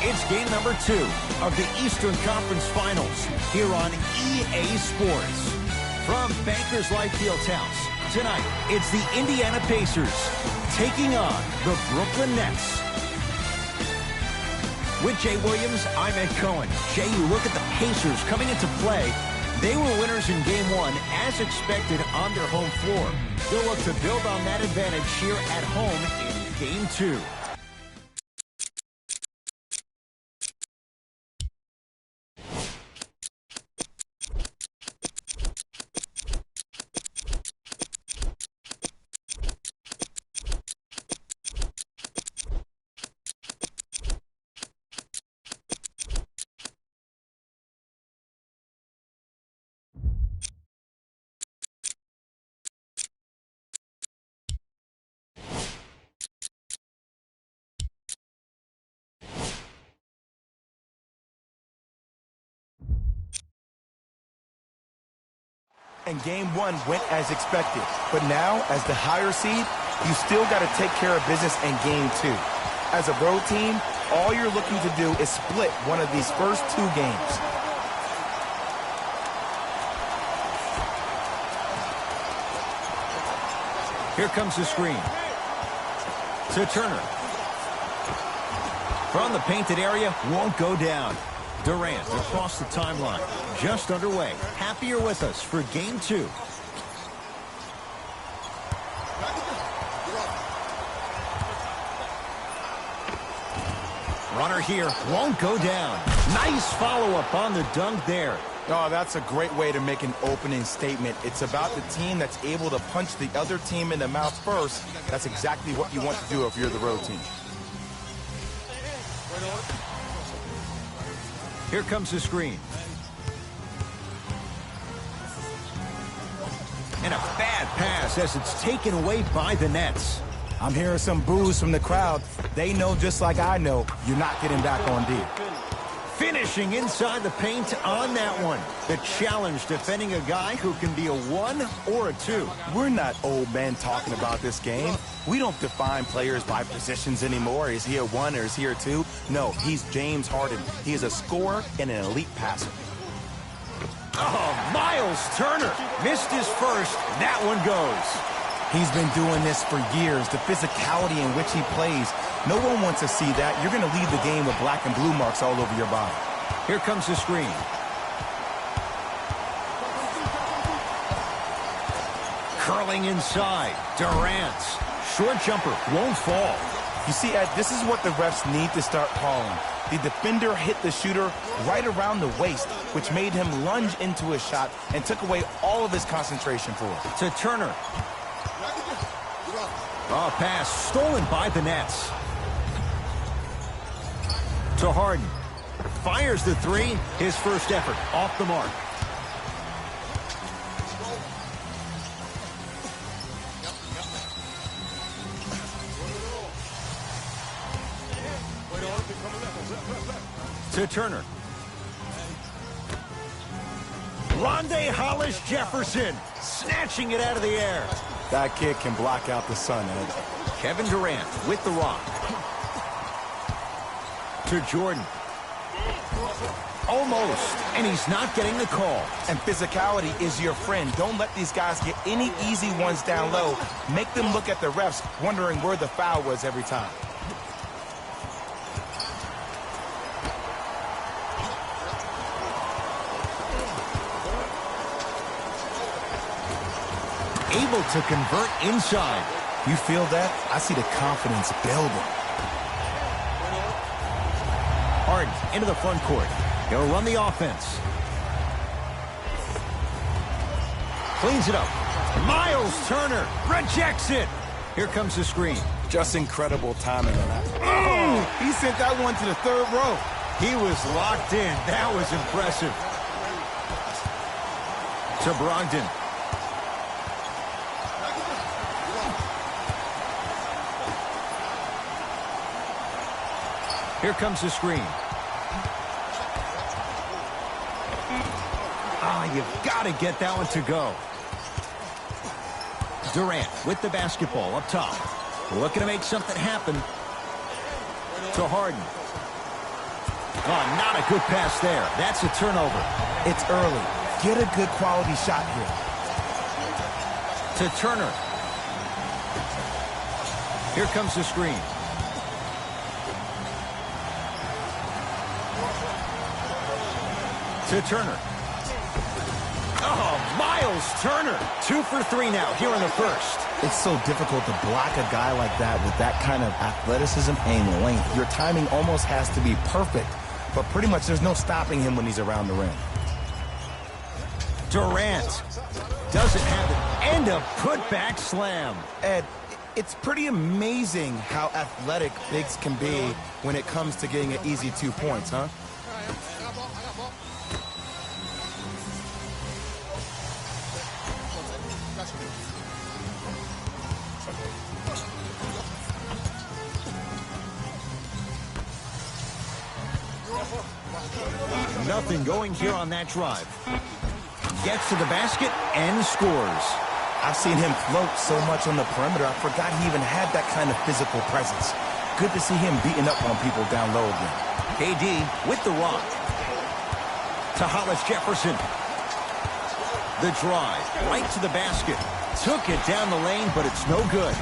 It's game number 2 of the Eastern Conference Finals here on EA Sports. From Bankers Life Fieldhouse, tonight it's the Indiana Pacers taking on the Brooklyn Nets. With Jay Williams, I'm Ed Cohen. Jay, you look at the Pacers coming into play. They were winners in Game 1, as expected, on their home floor. They'll look to build on that advantage here at home in Game 2. And Game 1 went as expected. But now, as the higher seed, you still got to take care of business in Game 2. As a road team, all you're looking to do is split one of these first 2 games. Here comes the screen. To Turner. From the painted area, won't go down. Durant across the timeline. Just underway. Happy you're with us for Game 2. Runner here. Won't go down. Nice follow-up on the dunk there. Oh, that's a great way to make an opening statement. It's about the team that's able to punch the other team in the mouth first. That's exactly what you want to do if you're the road team. Here comes the screen. And a bad pass as it's taken away by the Nets. I'm hearing some boos from the crowd. They know just like I know you're not getting back on D. Finishing inside the paint on that one. The challenge defending a guy who can be a 1 or a 2. We're not old men talking about this game. We don't define players by positions anymore. Is he a 1 or is he a 2? No, he's James Harden. He is a scorer and an elite passer. Oh, Miles Turner missed his first. That one goes. He's been doing this for years. The physicality in which he plays, no one wants to see that. You're going to leave the game with black and blue marks all over your body. Here comes the screen. Curling inside. Durant. Short jumper. Won't fall. You see, Ed, this is what the refs need to start calling. The defender hit the shooter right around the waist, which made him lunge into his shot and took away all of his concentration for it. To Turner. Oh, pass stolen by the Nets. To Harden. Fires the 3. His first effort off the mark. To Turner. Rondae Hollis Jefferson snatching it out of the air. That kid can block out the sun, Ed. Kevin Durant with the rock. To Jordan. Almost, and he's not getting the call. And physicality is your friend. Don't let these guys get any easy ones down low. Make them look at the refs, wondering where the foul was every time. Able to convert inside. You feel that? I see the confidence building. Harden into the front court. He'll run the offense. Cleans it up. Miles Turner rejects it. Here comes the screen. Just incredible timing on that. Oh, he sent that one to the 3rd row. He was locked in. That was impressive. To Brogdon. Here comes the screen. You've got to get that one to go. Durant with the basketball up top. Looking to make something happen. To Harden. Oh, not a good pass there. That's a turnover. It's early. Get a good quality shot here. To Turner. Here comes the screen. To Turner. Oh, Miles Turner. 2 for 3 now here in the first. It's so difficult to block a guy like that with that kind of athleticism and length. Your timing almost has to be perfect, but pretty much there's no stopping him when he's around the rim. Durant doesn't have it. And a putback slam. Ed, it's pretty amazing how athletic bigs can be when it comes to getting an easy 2 points, huh? Nothing going here on that drive. Gets to the basket and scores. I've seen him float so much on the perimeter, I forgot he even had that kind of physical presence. Good to see him beating up on people down low again. KD with the rock. To Hollis Jefferson. The drive, right to the basket. Took it down the lane, but it's no good.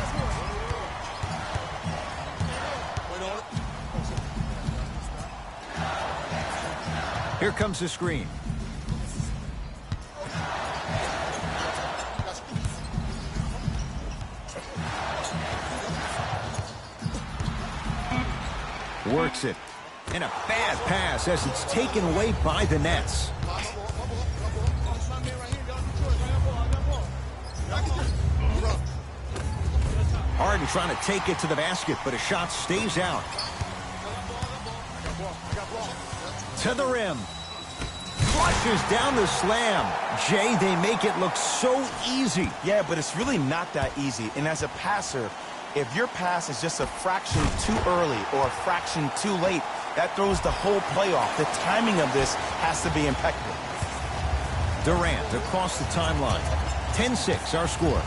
Here comes the screen. Works it. And a bad pass as it's taken away by the Nets. Harden trying to take it to the basket, but a shot stays out. To the rim. Flushes down the slam. Jay, they make it look so easy. Yeah, but it's really not that easy. And as a passer, if your pass is just a fraction too early or a fraction too late, that throws the whole play off. The timing of this has to be impeccable. Durant across the timeline. 10-6, our score.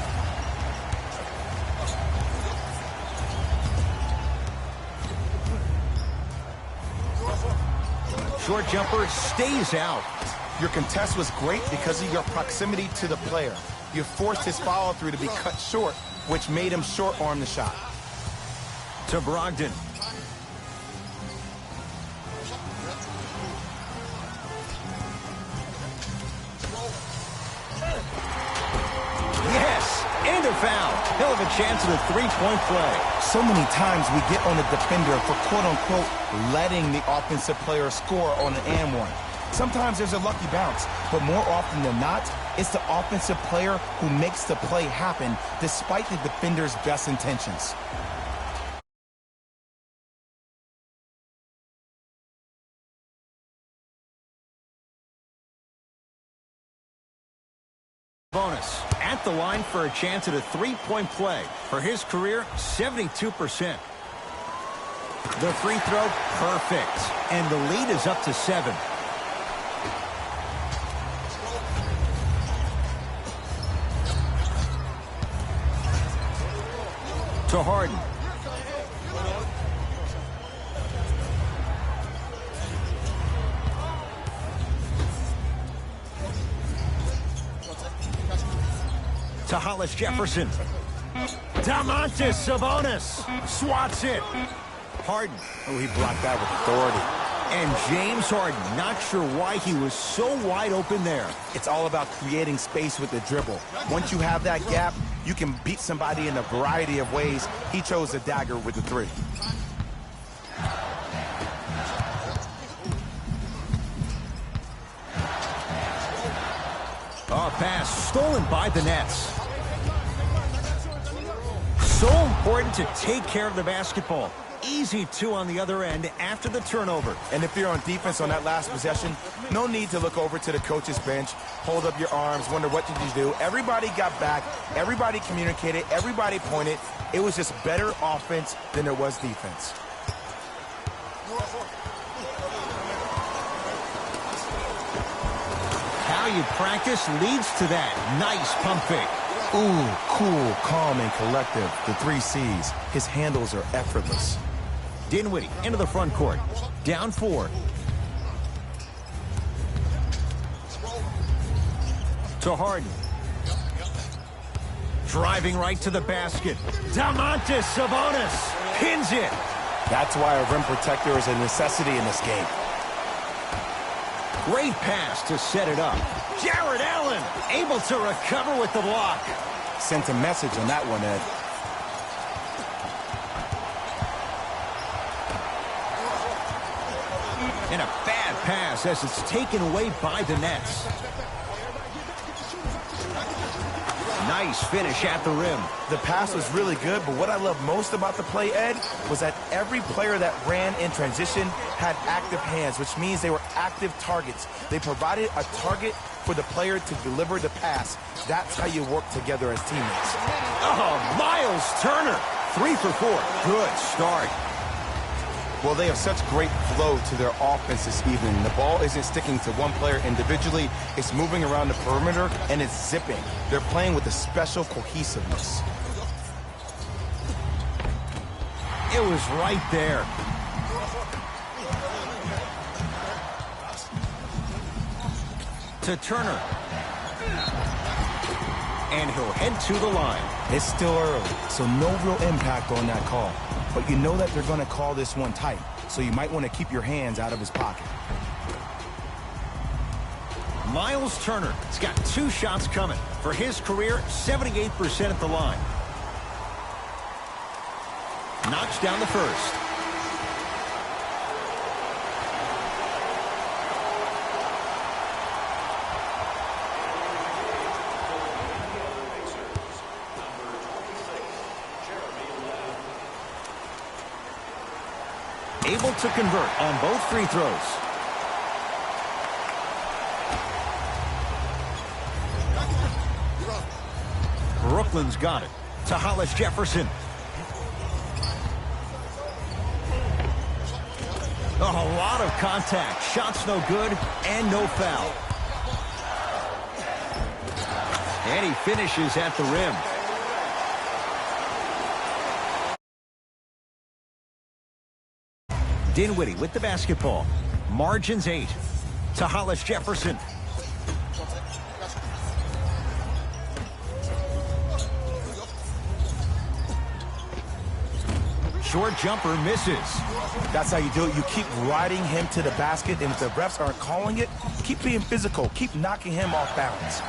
Short jumper stays out. Your contest was great because of your proximity to the player. You forced his follow-through to be cut short, which made him short-arm the shot. To Brogdon. Yes, and a foul. He'll have a chance at a three-point play. So many times we get on the defender for quote-unquote letting the offensive player score on an and one. Sometimes there's a lucky bounce, but more often than not, it's the offensive player who makes the play happen despite the defender's best intentions. Bonus at the line for a chance at a three-point play. For his career, 72%. The free throw, perfect. And the lead is up to 7. To Harden. To Hollis Jefferson. Domantas Sabonis swats it. Harden. Oh, he blocked that with authority. And James Harden, not sure why he was so wide open there. It's all about creating space with the dribble. Once you have that gap, you can beat somebody in a variety of ways. He chose the dagger with the three. Oh, pass stolen by the Nets. So important to take care of the basketball. Easy two on the other end after the turnover. And if you're on defense on that last possession, no need to look over to the coach's bench, hold up your arms, wonder what did you do. Everybody got back, everybody communicated, everybody pointed. It was just better offense than there was defense. How you practice leads to that. Nice pump fake. Ooh, cool, calm, and collective. The 3 C's. His handles are effortless. Dinwiddie into the front court. Down 4. To Harden. Driving right to the basket. Domantas Sabonis pins it. That's why a rim protector is a necessity in this game. Great pass to set it up. Jarrett Allen able to recover with the block. Sent a message on that one, Ed. And a bad pass as it's taken away by the Nets. Nice finish at the rim. The pass was really good, but what I love most about the play, Ed, was that every player that ran in transition had active hands, which means they were active targets. They provided a target for the player to deliver the pass. That's how you work together as teammates. Oh, Miles Turner. 3 for 4. Good start. Well, they have such great flow to their offense this evening. The ball isn't sticking to one player individually. It's moving around the perimeter, and it's zipping. They're playing with a special cohesiveness. It was right there. To Turner. And he'll head to the line. It's still early, so no real impact on that call. But you know that they're going to call this one tight, so you might want to keep your hands out of his pocket. Miles Turner has got 2 shots coming. For his career, 78% at the line. Knocks down the first. Able to convert on both free throws. Brooklyn's got it. To Hollis Jefferson. A lot of contact. Shots no good and no foul. And he finishes at the rim. Dinwiddie with the basketball. Margins 8. To Hollis Jefferson. Short jumper misses. That's how you do it. You keep riding him to the basket, and if the refs aren't calling it, keep being physical. Keep knocking him off balance.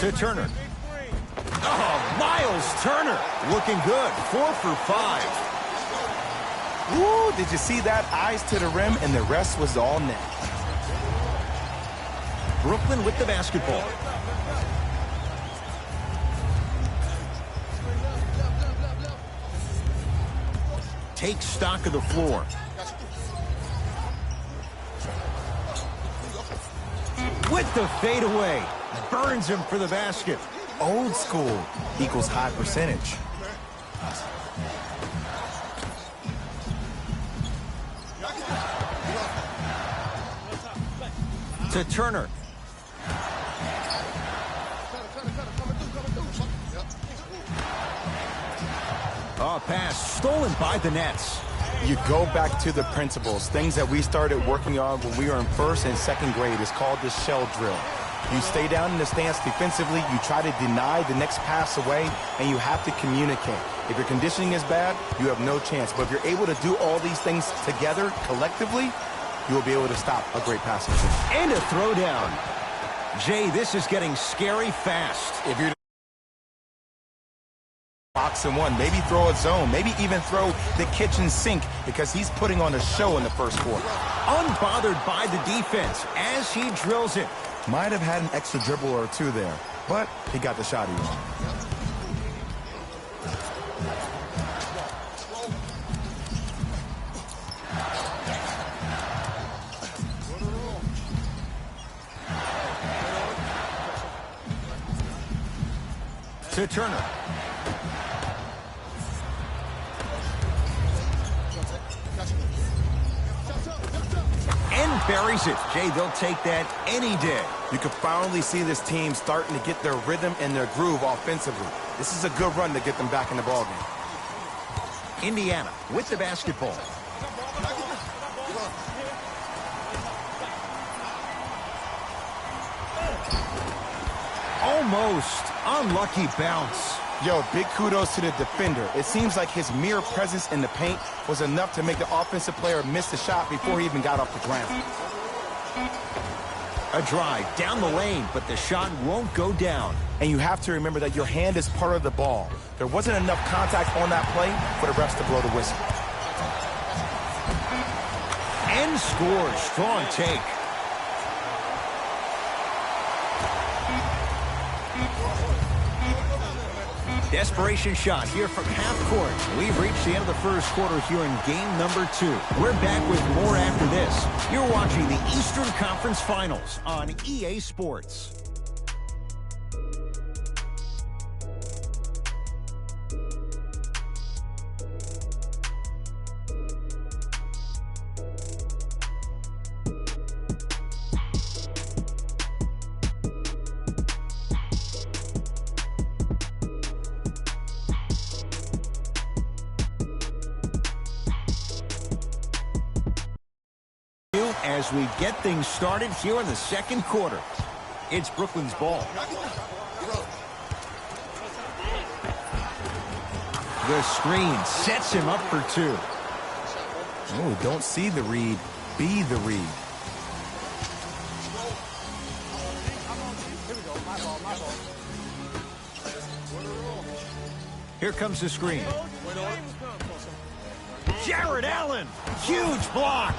To Turner. Oh, Miles Turner looking good. 4 for 5. Woo, did you see that? Eyes to the rim, and the rest was all net. Brooklyn with the basketball. Takes stock of the floor. With the fadeaway. Burns him for the basket. Old school equals high percentage. To Turner. Oh, pass stolen by the Nets. You go back to the principles, things that we started working on when we were in first and second grade. It's called the shell drill. You stay down in the stance defensively, you try to deny the next pass away, and you have to communicate. If your conditioning is bad, you have no chance. But if you're able to do all these things together, collectively, you will be able to stop a great pass. And a throwdown. Jay, this is getting scary fast. If you're box and one, maybe throw a zone, maybe even throw the kitchen sink, because he's putting on a show in the first quarter. Unbothered by the defense as he drills it. Might have had an extra dribble or two there, but he got the shot he wanted. To Turner. And buries it. Jay, they'll take that any day. You can finally see this team starting to get their rhythm and their groove offensively. This is a good run to get them back in the ballgame. Indiana with the basketball. Almost. Unlucky bounce. Yo, big kudos to the defender. It seems like his mere presence in the paint was enough to make the offensive player miss the shot before he even got off the ground. A drive down the lane, but the shot won't go down. And you have to remember that your hand is part of the ball. There wasn't enough contact on that play for the refs to blow the whistle. And scores. Strong take. Desperation shot here from half court. We've reached the end of the first quarter here in game number 2. We're back with more after this. You're watching the Eastern Conference Finals on EA Sports. As we get things started here in the second quarter. It's Brooklyn's ball. The screen sets him up for 2. Oh, don't see the read, be the read. Here comes the screen. Jared Allen, huge block.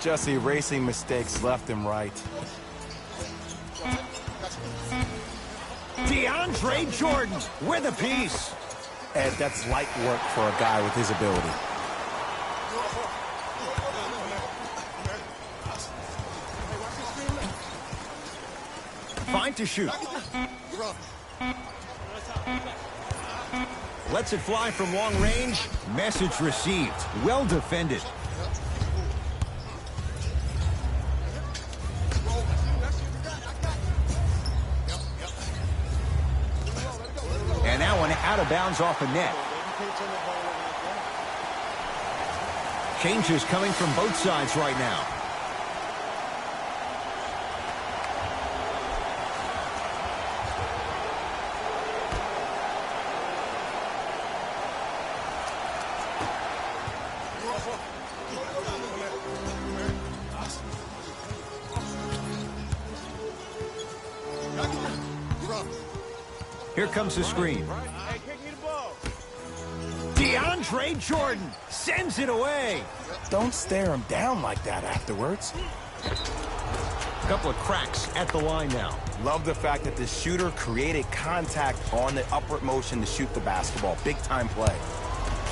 Just erasing mistakes left and right. DeAndre Jordan with a piece. Ed, that's light work for a guy with his ability. Fine to shoot. Lets it fly from long range. Message received. Well defended. And that one out of bounds off a net. Changes coming from both sides right now. Here comes the screen. DeAndre Jordan sends it away. Don't stare him down like that afterwards. A couple of cracks at the line now. Love the fact that the shooter created contact on the upward motion to shoot the basketball. Big time play.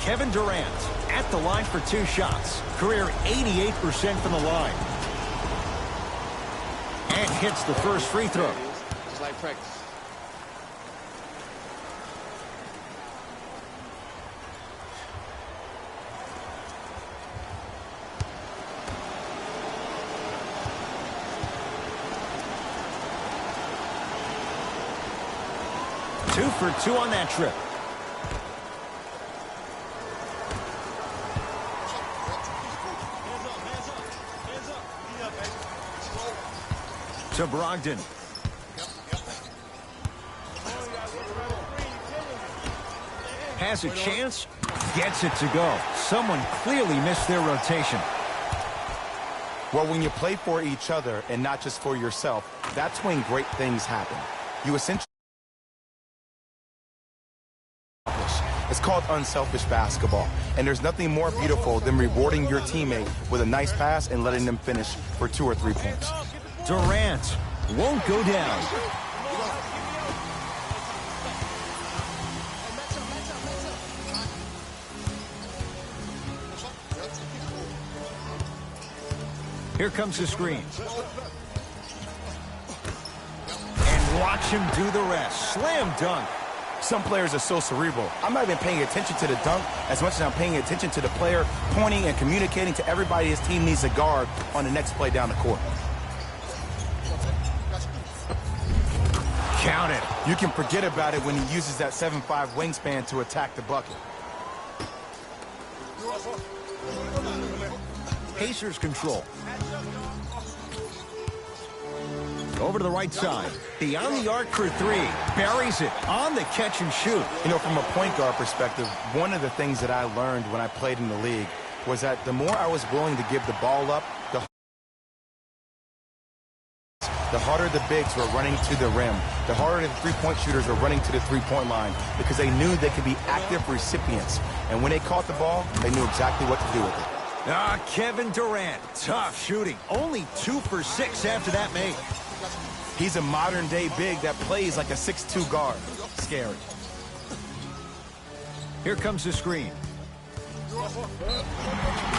Kevin Durant at the line for 2 shots. Career 88% from the line. And hits the first free throw. It's like practice. Two for 2 on that trip. To Brogdon. Has a chance, gets it to go. Someone clearly missed their rotation. Well, when you play for each other and not just for yourself, that's when great things happen. You essentially... It's called unselfish basketball, and there's nothing more beautiful than rewarding your teammate with a nice pass and letting them finish for 2 or 3 points. Durant won't go down. Here comes the screen. And watch him do the rest. Slam dunk. Some players are so cerebral. I'm not even paying attention to the dunk as much as I'm paying attention to the player pointing and communicating to everybody his team needs a guard on the next play down the court. Count it. You can forget about it when he uses that 7'5" wingspan to attack the bucket. Pacers control. Over to the right side. Beyond the arc for three. Buries it on the catch and shoot. You know, from a point guard perspective, one of the things that I learned when I played in the league was that the more I was willing to give the ball up, the harder the bigs were running to the rim, the harder the three-point shooters were running to the three-point line because they knew they could be active recipients. And when they caught the ball, they knew exactly what to do with it. Kevin Durant, tough shooting. Only 2 for 6 after that make. He's a modern-day big that plays like a 6'2 guard. Scary. Here comes the screen.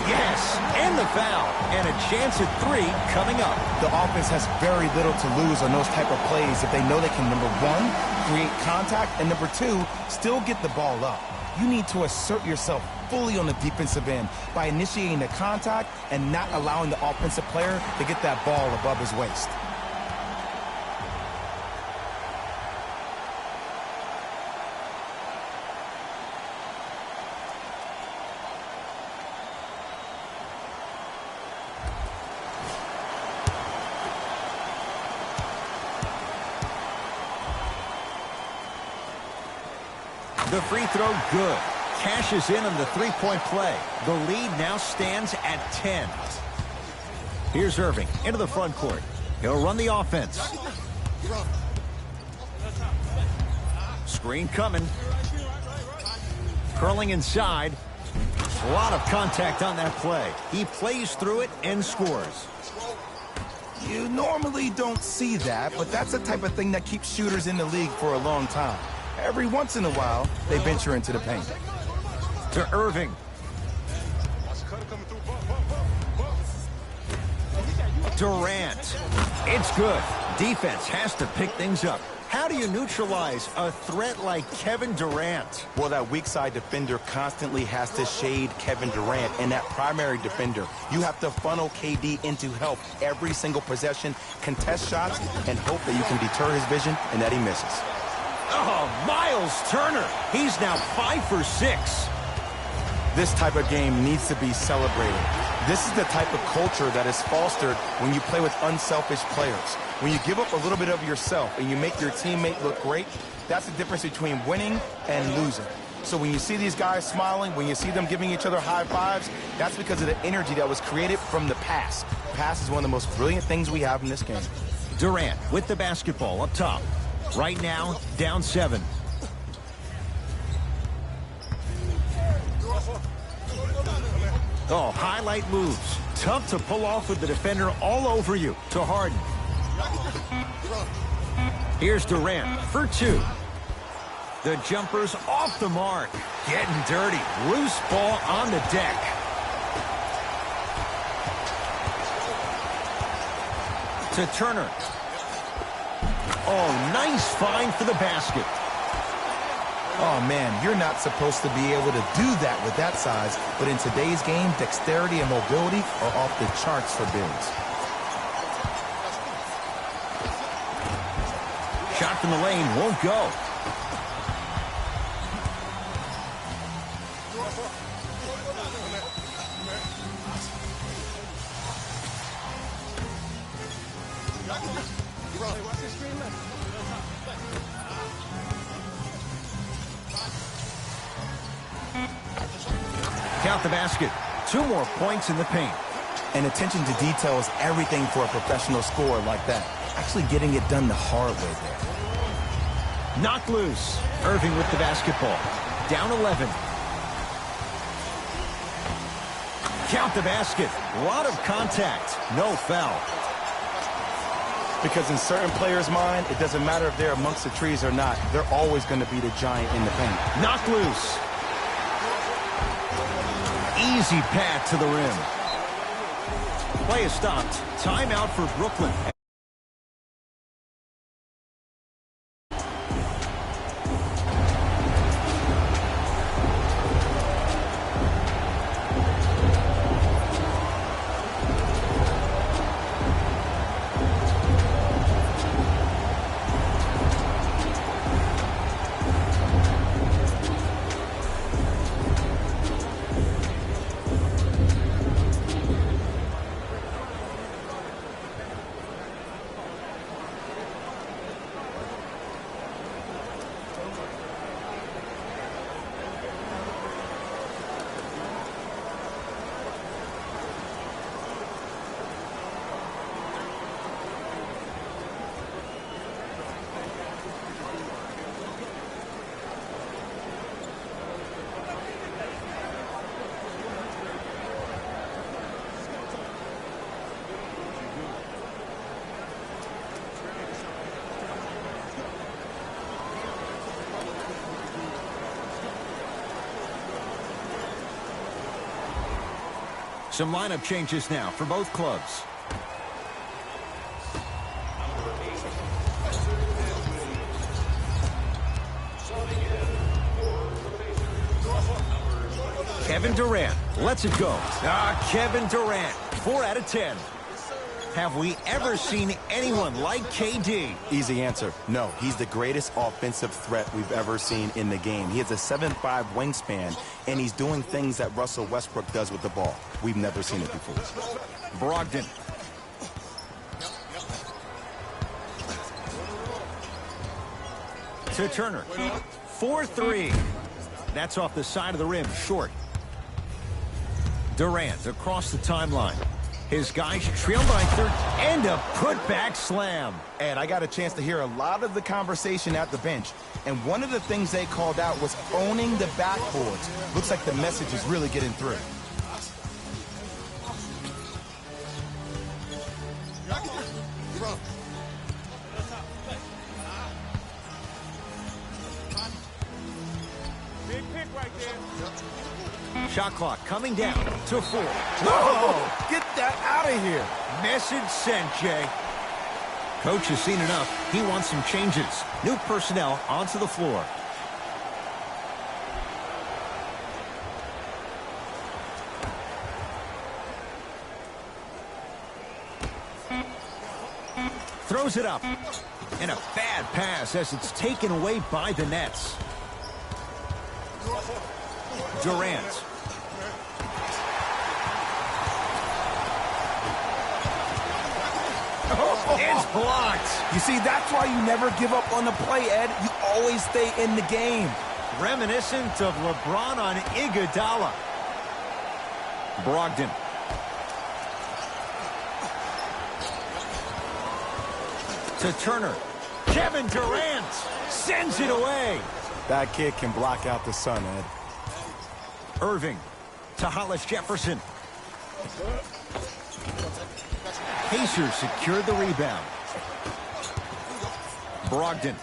Yes, and the foul. And a chance at 3 coming up. The offense has very little to lose on those type of plays if they know they can, number 1, create contact, and number 2, still get the ball up. You need to assert yourself fully on the defensive end by initiating the contact and not allowing the offensive player to get that ball above his waist. The free throw good. Cashes in on the three-point play. The lead now stands at 10. Here's Irving into the front court. He'll run the offense. Screen coming. Curling inside. A lot of contact on that play. He plays through it and scores. You normally don't see that, but that's the type of thing that keeps shooters in the league for a long time. Every once in a while, they venture into the paint. To Irving. Durant. It's good. Defense has to pick things up. How do you neutralize a threat like Kevin Durant? Well, that weak side defender constantly has to shade Kevin Durant, and that primary defender, you have to funnel KD into help every single possession, contest shots, and hope that you can deter his vision and that he misses. Oh, Miles Turner. He's now 5 for 6. This type of game needs to be celebrated. This is the type of culture that is fostered when you play with unselfish players. When you give up a little bit of yourself and you make your teammate look great, that's the difference between winning and losing. So when you see these guys smiling, when you see them giving each other high fives, that's because of the energy that was created from the pass. Pass is one of the most brilliant things we have in this game. Durant with the basketball up top. Right now, down 7. Oh, highlight moves. Tough to pull off with the defender all over you. To Harden. Here's Durant for 2. The jumper's off the mark. Getting dirty. Loose ball on the deck. To Turner. Oh, nice find for the basket. Oh, man, you're not supposed to be able to do that with that size, but in today's game, dexterity and mobility are off the charts for bigs. Shot from the lane won't go. Count the basket. 2 more points in the paint. And attention to detail is everything for a professional scorer like that. Actually getting it done the hard way there. Knocked loose. Irving with the basketball. Down 11. Count the basket. A lot of contact. No foul. Because in certain players' mind, it doesn't matter if they're amongst the trees or not. They're always going to be the giant in the paint. Knocked loose. Easy path to the rim. Play is stopped. Timeout for Brooklyn. Some lineup changes now for both clubs. Kevin Durant lets it go. Kevin Durant, 4 out of 10. Have we ever seen anyone like KD? Easy answer. No, he's the greatest offensive threat we've ever seen in the game. He has a 7'5" wingspan, and he's doing things that Russell Westbrook does with the ball. We've never seen it before. Brogdon. To Turner. 4-3. That's off the side of the rim, short. Durant across the timeline. His guys trail by 13, and a putback slam. And I got a chance to hear a lot of the conversation at the bench. And one of the things they called out was owning the backboards. Looks like the message is really getting through. Big pick right there. Shot clock coming down to 4. Whoa! Get that out of here. Message sent, Jay. Coach has seen enough. He wants some changes. New personnel onto the floor. Throws it up. And a bad pass as it's taken away by the Nets. Durant. It's blocked. You see, that's why you never give up on the play, Ed. You always stay in the game. Reminiscent of LeBron on Iguodala. Brogdon. To Turner. Kevin Durant sends it away. That kid can block out the sun, Ed. Irving to Hollis Jefferson. Pacers secure the rebound. Brogdon.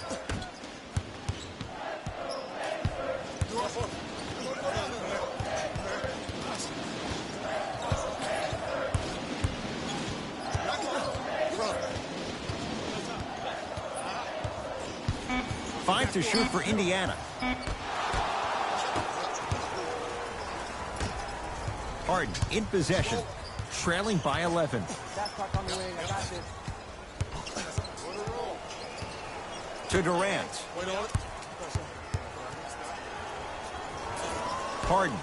Five to shoot for Indiana. Harden in possession, trailing by 11. To Durant. Harden.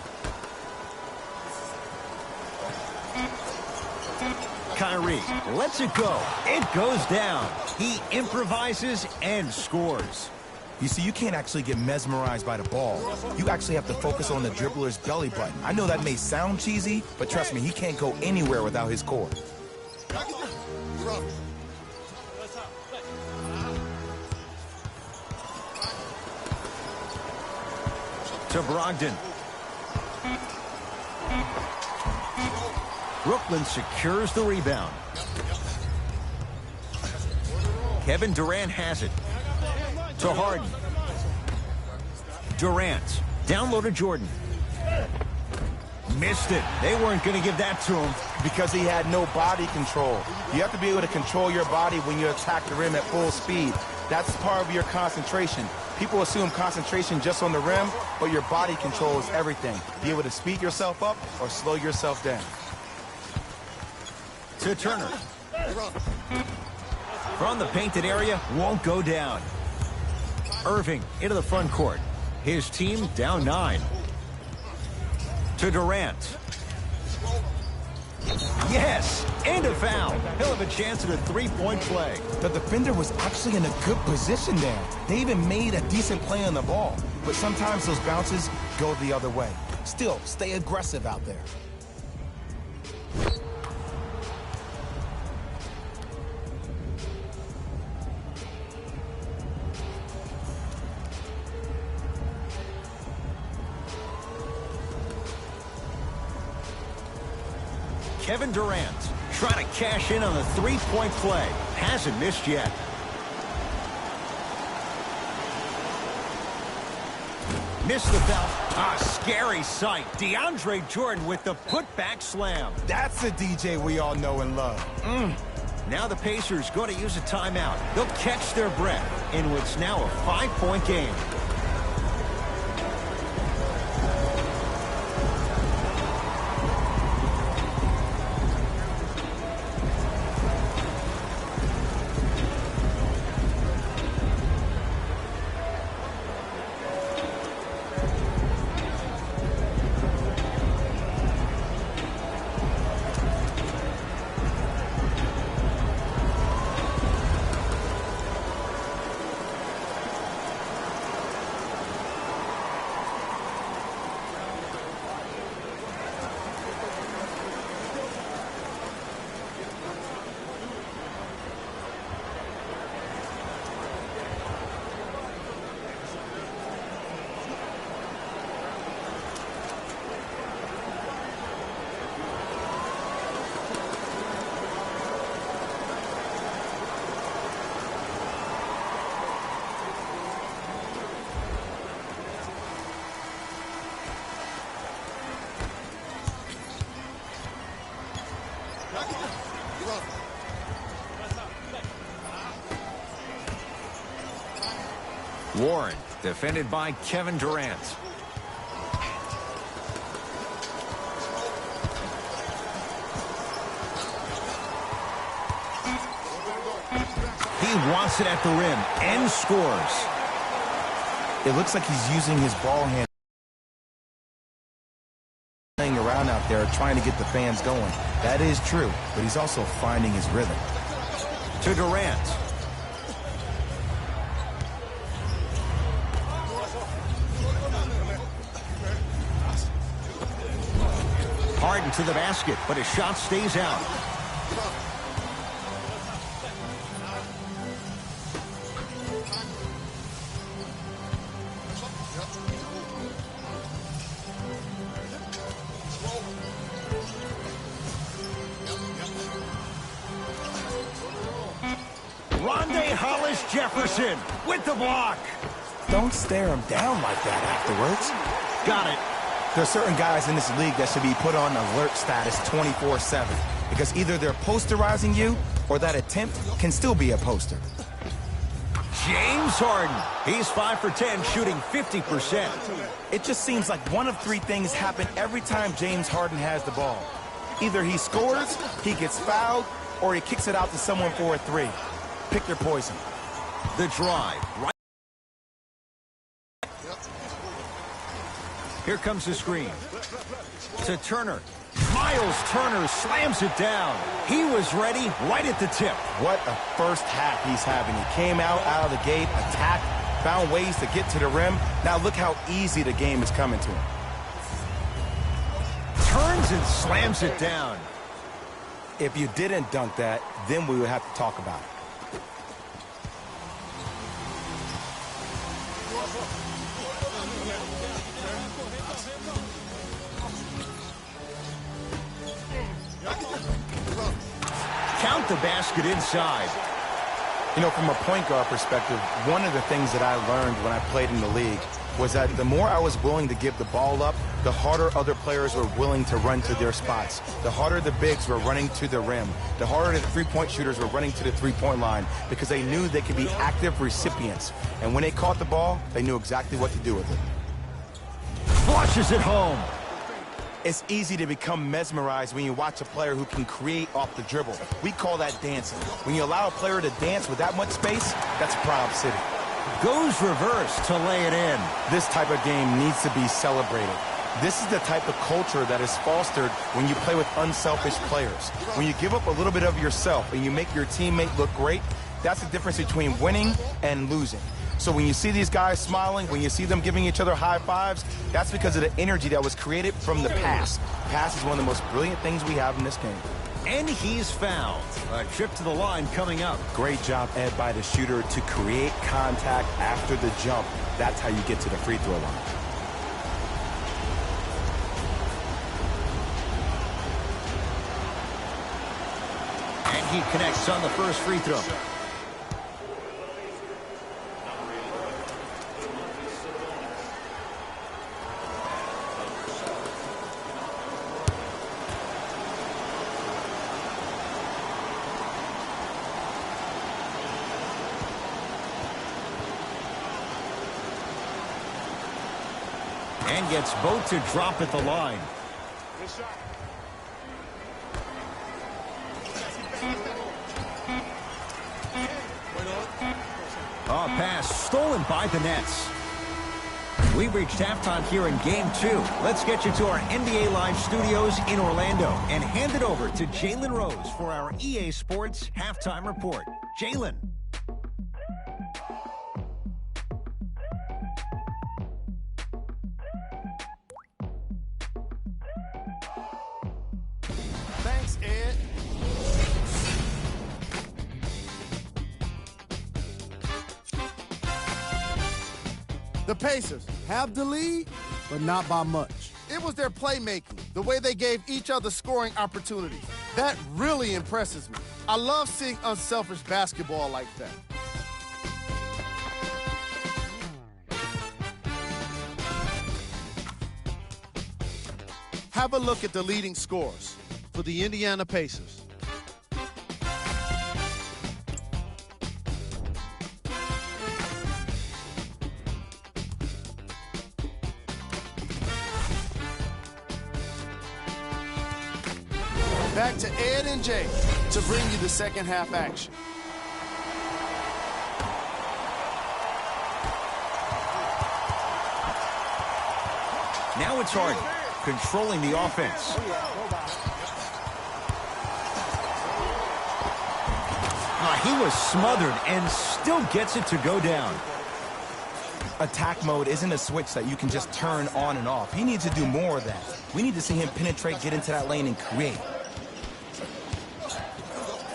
Kyrie lets it go. It goes down. He improvises and scores. You see, you can't actually get mesmerized by the ball. You actually have to focus on the dribbler's belly button. I know that may sound cheesy, but trust me, he can't go anywhere without his core. To Brogdon. Brooklyn secures the rebound. Kevin Durant has it. To Harden. Durant. Down low to Jordan. Missed it. They weren't going to give that to him. Because he had no body control. You have to be able to control your body when you attack the rim at full speed. That's part of your concentration. People assume concentration just on the rim, but your body control is everything. Be able to speed yourself up or slow yourself down. To Turner. From the painted area, won't go down. Irving into the front court. His team down 9. To Durant. Yes, and a foul. He'll have a chance at a three-point play. The defender was actually in a good position there. They even made a decent play on the ball. But sometimes those bounces go the other way. Still, stay aggressive out there. Kevin Durant trying to cash in on the three-point play. Hasn't missed yet. Missed the belt. A scary sight. DeAndre Jordan with the putback slam. That's the DJ we all know and love. Now the Pacers going to use a timeout. They'll catch their breath in what's now a 5-point game. Warren, defended by Kevin Durant. He wants it at the rim and scores. It looks like he's using his ball hand, playing around out there, trying to get the fans going. That is true, but he's also finding his rhythm. To Durant. Harden to the basket, but his shot stays out. Rondae Hollis-Jefferson with the block. Don't stare him down like that afterwards. Got it. There are certain guys in this league that should be put on alert status 24/7 because either they're posterizing you or that attempt can still be a poster. James Harden. He's 5 for 10, shooting 50%. It just seems like one of three things happen every time James Harden has the ball. Either he scores, he gets fouled, or he kicks it out to someone for a three. Pick your poison. The drive. Right. Here comes the screen. To Turner. Miles Turner slams it down. He was ready right at the tip. What a first half he's having. He came out of the gate, attacked, found ways to get to the rim. Now look how easy the game is coming to him. Turns and slams it down. If you didn't dunk that, then we would have to talk about it. Count the basket inside. You know, from a point guard perspective, one of the things that I learned when I played in the league was that the more I was willing to give the ball up, the harder other players were willing to run to their spots. The harder the bigs were running to the rim. The harder the three-point shooters were running to the three-point line because they knew they could be active recipients. And when they caught the ball, they knew exactly what to do with it. Flushes it home. It's easy to become mesmerized when you watch a player who can create off the dribble. We call that dancing. When you allow a player to dance with that much space, that's Proud City. Goes reverse to lay it in. This type of game needs to be celebrated. This is the type of culture that is fostered when you play with unselfish players. When you give up a little bit of yourself and you make your teammate look great, that's the difference between winning and losing. So when you see these guys smiling, when you see them giving each other high fives, that's because of the energy that was created from the pass. Pass is one of the most brilliant things we have in this game. And he's fouled. A trip to the line coming up. Great job, Ed, by the shooter to create contact after the jump. That's how you get to the free throw line. And he connects on the first free throw. And gets both to drop at the line. Good shot. A pass stolen by the Nets. We've reached halftime here in Game 2. Let's get you to our NBA Live studios in Orlando and hand it over to Jalen Rose for our EA Sports Halftime Report. Jalen. Thanks, Ed. The Pacers have the lead, but not by much. It was their playmaking, the way they gave each other scoring opportunities. That really impresses me. I love seeing unselfish basketball like that. Have a look at the leading scorers for the Indiana Pacers. Back to Ed and Jay to bring you the second half action. Now it's Harden controlling the offense. He was smothered and still gets it to go down. Attack mode isn't a switch that you can just turn on and off. He needs to do more of that. We need to see him penetrate, get into that lane, and create.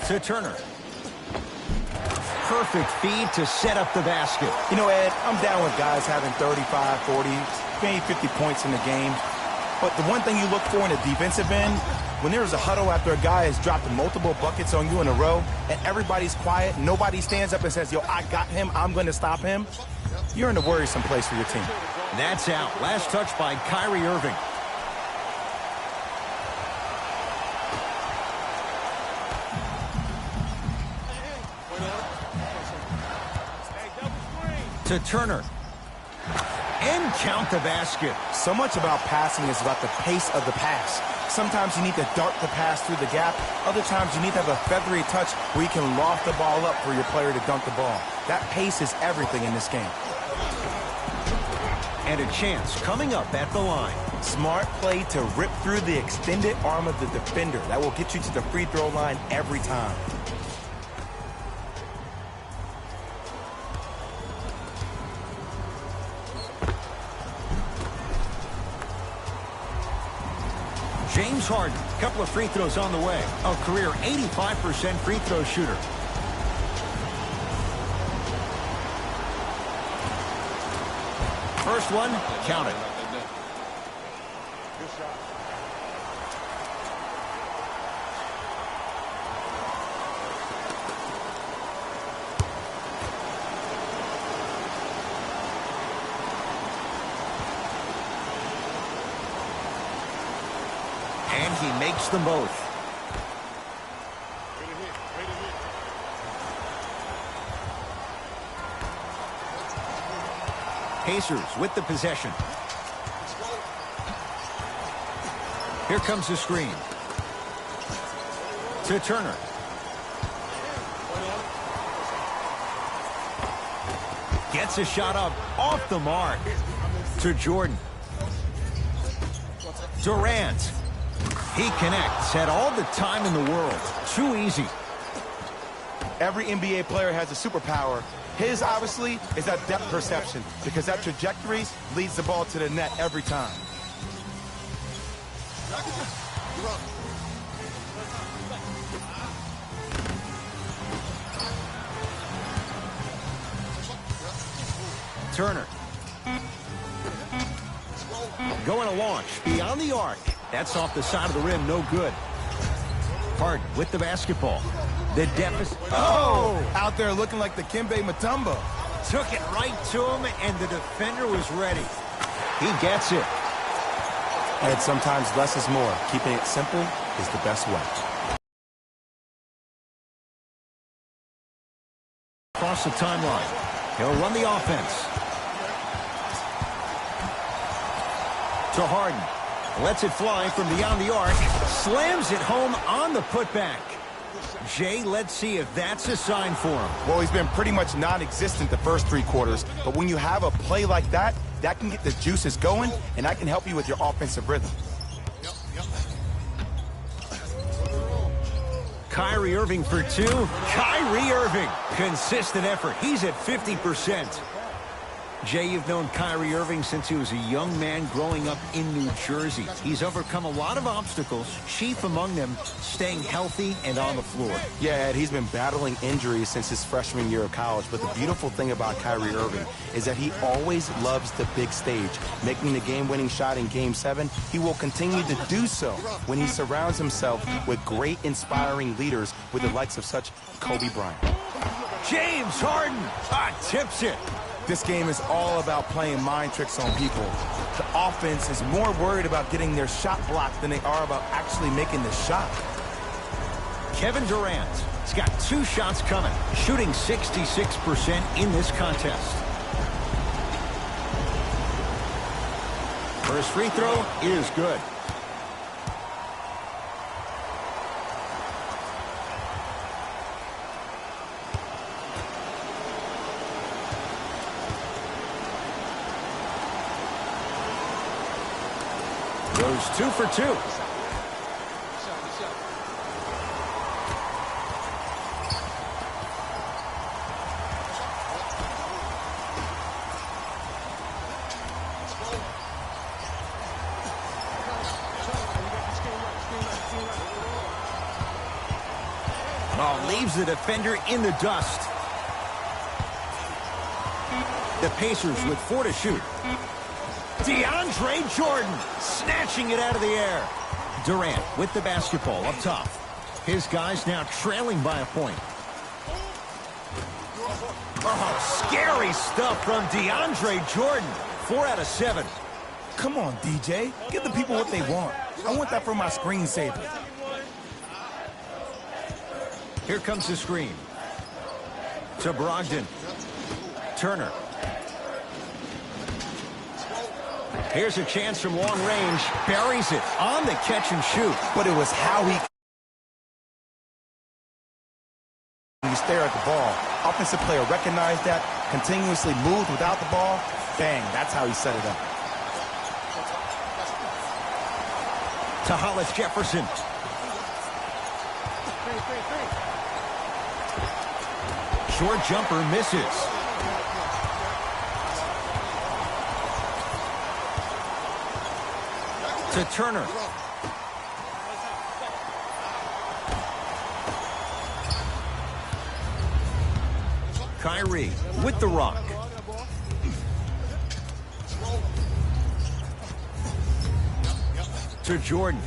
To Turner. Perfect feed to set up the basket. You know, Ed, I'm down with guys having 35, 40, maybe 50 points in the game. But the one thing you look for in a defensive end, when there's a huddle after a guy has dropped multiple buckets on you in a row, and everybody's quiet, nobody stands up and says, yo, I got him, I'm going to stop him, you're in a worrisome place for your team. That's out. Last touch by Kyrie Irving. To Turner. And count the basket. So much about passing is about the pace of the pass. Sometimes you need to dart the pass through the gap. Other times you need to have a feathery touch where you can loft the ball up for your player to dunk the ball. That pace is everything in this game. And a chance coming up at the line. Smart play to rip through the extended arm of the defender. That will get you to the free throw line every time. James Harden, a couple of free throws on the way. A career 85% free throw shooter. First one, count it. Good shot. And he makes them both. Way to hit. Way to hit. Pacers with the possession. Here comes the screen. To Turner. Gets a shot up off the mark. To Jordan. Durant. He connects, had all the time in the world. Too easy. Every NBA player has a superpower. His, obviously, is that depth perception, because that trajectory leads the ball to the net every time. Turner. Going to launch beyond the arc. That's off the side of the rim, no good. Harden with the basketball. The deficit. Oh! Out there looking like the Kimbe Mutombo. Took it right to him, and the defender was ready. He gets it. And sometimes less is more. Keeping it simple is the best way. Across the timeline. He'll run the offense. To Harden. Lets it fly from beyond the arc. Slams it home on the putback. Jay, let's see if that's a sign for him. Well, he's been pretty much non-existent the first 3 quarters, but when you have a play like that, that can get the juices going, and that can help you with your offensive rhythm. Kyrie Irving for 2. Kyrie Irving. Consistent effort. He's at 50%. Jay, you've known Kyrie Irving since he was a young man growing up in New Jersey. He's overcome a lot of obstacles, chief among them staying healthy and on the floor. Yeah, Ed, he's been battling injuries since his freshman year of college, but the beautiful thing about Kyrie Irving is that he always loves the big stage. Making the game-winning shot in Game 7, he will continue to do so when he surrounds himself with great, inspiring leaders with the likes of such Kobe Bryant. James Harden tips it. This game is all about playing mind tricks on people. The offense is more worried about getting their shot blocked than they are about actually making the shot. Kevin Durant has got 2 shots coming, shooting 66% in this contest. First free throw is good. Goes 2 for 2. Oh, leaves the defender in the dust. The Pacers with 4 to shoot. DeAndre Jordan snatching it out of the air. Durant with the basketball up top. His guys now trailing by a point. Oh, scary stuff from DeAndre Jordan. 4 out of 7. Come on, DJ. Give the people what they want. I want that for my screensaver. Here comes the screen. To Brogdon. Turner. Here's a chance from long range. Buries it on the catch and shoot. But it was how he... You stare at the ball. Offensive player recognized that, continuously moved without the ball. Bang, that's how he set it up. To Hollis Jefferson. Short jumper misses. To Turner. Kyrie with the rock. To Jordan.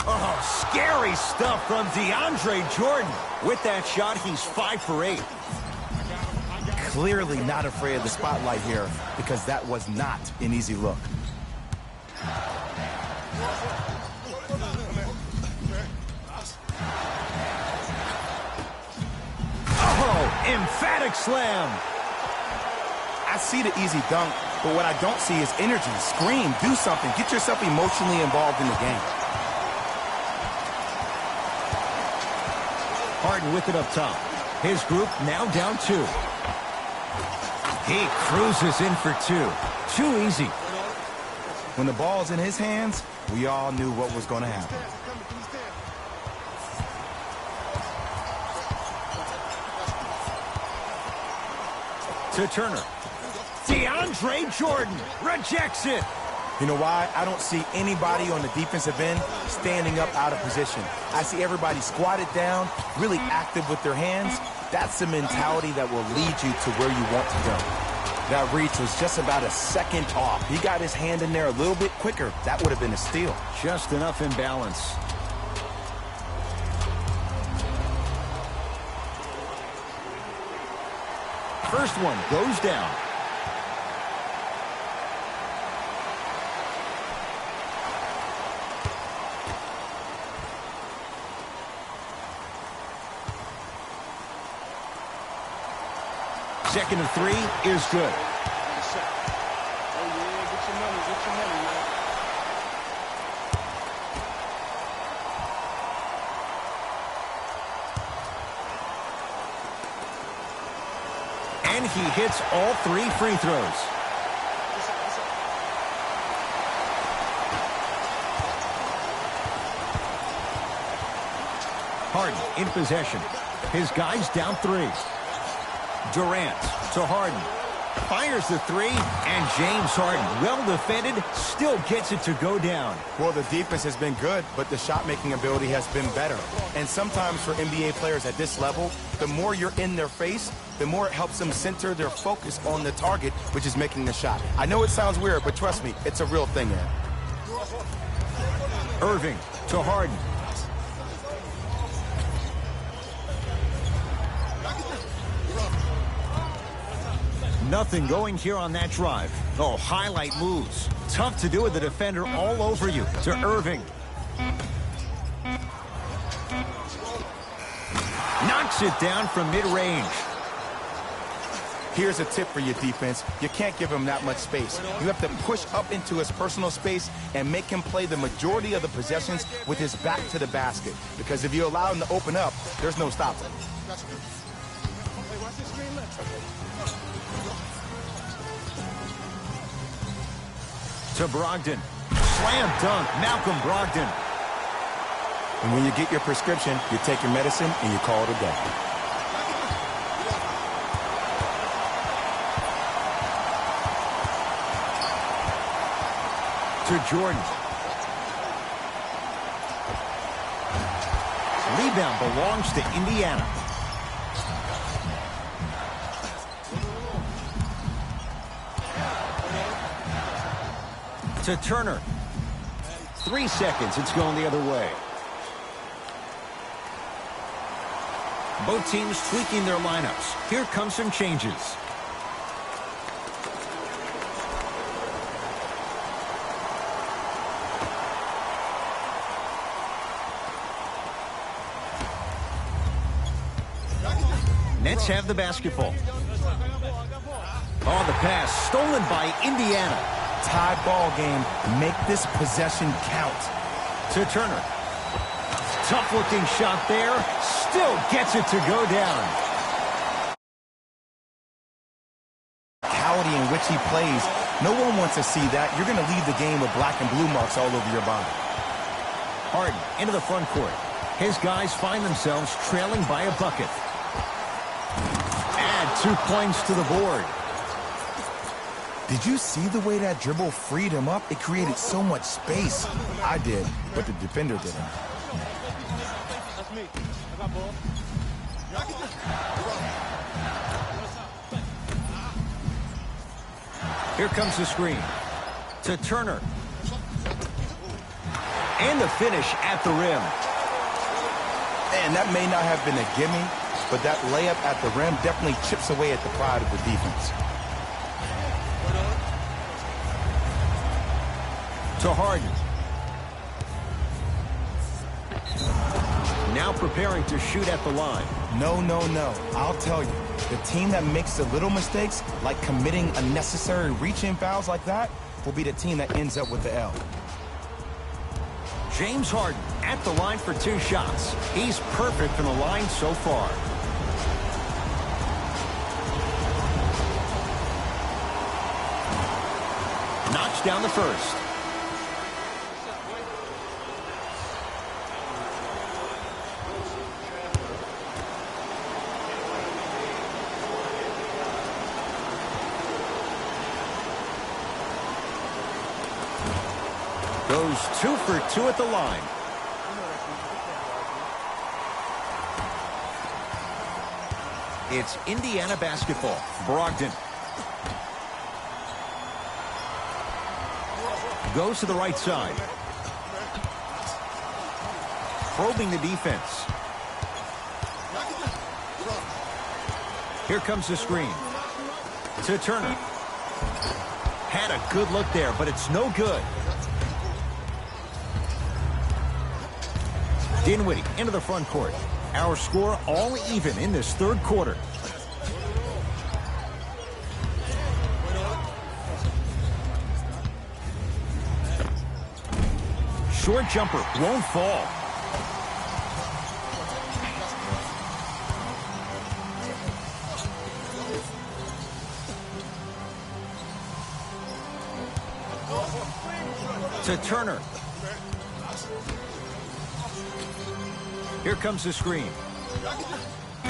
Oh, scary stuff from DeAndre Jordan. With that shot, he's 5 for 8. Clearly not afraid of the spotlight here because that was not an easy look. Oh, emphatic slam. I see the easy dunk, but what I don't see is energy. Scream, do something. Get yourself emotionally involved in the game. Harden with it up top. His group now down 2. He cruises in for 2. Too easy. When the ball's in his hands, we all knew what was going to happen. To Turner. DeAndre Jordan rejects it. You know why? I don't see anybody on the defensive end standing up out of position. I see everybody squatted down, really active with their hands. That's the mentality that will lead you to where you want to go. That reach was just about a second off. He got his hand in there a little bit quicker. That would have been a steal. Just enough imbalance. First one goes down. second of three is good. And he hits all 3 free throws. Harden in possession. His guy's down 3. Durant to Harden. Fires the 3, and James Harden, well defended, still gets it to go down. Well, the defense has been good, but the shot-making ability has been better. And sometimes for NBA players at this level, the more you're in their face, the more it helps them center their focus on the target, which is making the shot. I know it sounds weird, but trust me, it's a real thing, man. Irving to Harden. Nothing going here on that drive. Oh, highlight moves. Tough to do with the defender all over you. To Irving. Knocks it down from mid-range. Here's a tip for your defense. You can't give him that much space. You have to push up into his personal space and make him play the majority of the possessions with his back to the basket. Because if you allow him to open up, there's no stopping. To Brogdon. Slam dunk, Malcolm Brogdon. And when you get your prescription, you take your medicine and you call it a day. To Jordan. Rebound belongs to Indiana. To Turner. 3 seconds, it's going the other way. Both teams tweaking their lineups. Here come some changes. Nets have the basketball. Oh, the pass stolen by Indiana. Tie ball game. Make this possession count. To Turner. Tough-looking shot there. Still gets it to go down. In which he plays. No one wants to see that. You're going to leave the game with black and blue marks all over your body. Harden into the front court. His guys find themselves trailing by a bucket. Add 2 points to the board. Did you see the way that dribble freed him up? It created so much space. I did, but the defender didn't. That's me. I got ball. Here comes the screen. To Turner. And the finish at the rim. And that may not have been a gimme, but that layup at the rim definitely chips away at the pride of the defense. To Harden. Now preparing to shoot at the line. No, no, no. I'll tell you. The team that makes the little mistakes, like committing unnecessary reach-in fouls like that, will be the team that ends up with the L. James Harden at the line for 2 shots. He's perfect from the line so far. Knocks down the first. Goes 2 for 2 at the line. It's Indiana basketball. Brogdon. Goes to the right side. Probing the defense. Here comes the screen. To Turner. Had a good look there, but it's no good. Dinwiddie into the front court. Our score all even in this third quarter. short jumper won't fall. To Turner. Here comes the screen.